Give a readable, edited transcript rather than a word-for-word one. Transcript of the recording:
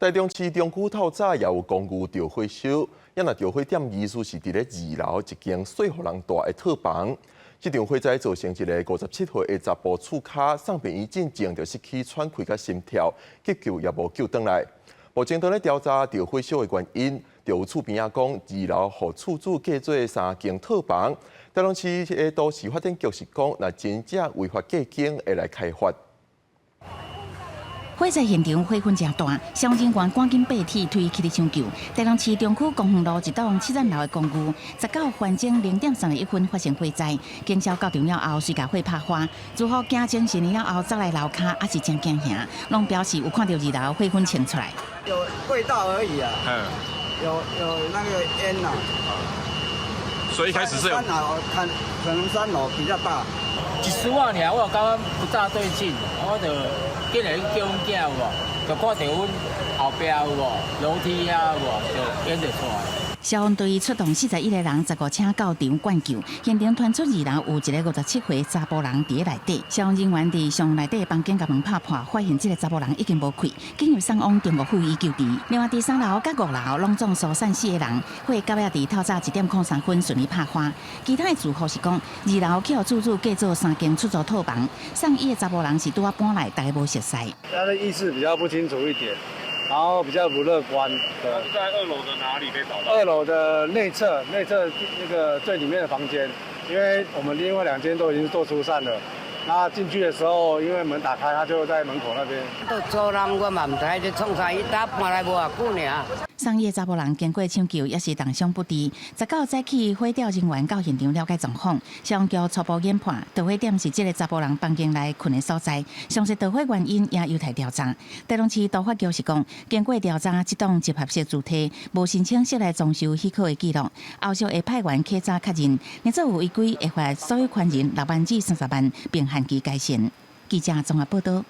台中市中区透早也有公寓着火烧，也若着火点疑似是伫咧2楼一间细户人住的套房。这场火灾造成一个57岁的查甫厝脚送病院进前就失去喘气甲心跳，急救也无救回来。目前正咧调查着火烧的原因。就有厝边仔讲，2楼互厝主隔做3间套房。台中市的都市发展局是讲，若真正违法计经会来开发。火灾现场火焰正大，消防人员赶紧拔铁推起嚟抢救。台中市中区公园路一栋7层楼的公寓，19环钟0:31分发生火灾，警消到场了后，随甲火拍花。住户惊精神了后，走来楼骹，也是真惊吓，拢表示有看到2楼火焰冲出来。有味道而已啊。有那个烟呐。所以一开始是有。3楼可能3楼比较大。10万尔，我感觉不大对劲，我就紧来叫阮囝有无，就看到阮后壁有无楼梯啊有无，就烟就出来。消防队出动41个人，15车到场灌救。现场传出2楼有一个57岁查甫人伫内底，消防人员伫上内底房间甲门拍破，发现这个查甫人已经无气，紧急送往中国妇医救治。另外，第3楼甲5楼拢总疏散4个人，火到夜伫透早1:03分顺利拍花。其他的住户是讲，2楼去互厝主隔做3间出租套房，送医的查甫人是拄啊搬来，大家无熟悉。他的意识比较不清楚一点。然后比较不乐观。他是在2楼的哪里被找到？ 2楼的内侧那个最里面的房间，因为我们另外2间都已经做疏散了。那进去的时候，因为门打开，他就在门口那边。到初人我嘛唔知你创啥，伊搭搬来无偌久尔。送医的查甫人经过抢救，也是重伤不治。19早起，火调人员到现场了解状况，消防局初步研判，导火点是这个查甫人房间内困的所在，详细导火原因也有待调查。台中市都发局是讲，经过调查，这栋集合式主体无申请室内装修许可的记录，后续会派员稽查确认，若做有违规，会罚所有权人6万至30万，并限期改善。记者综合报道。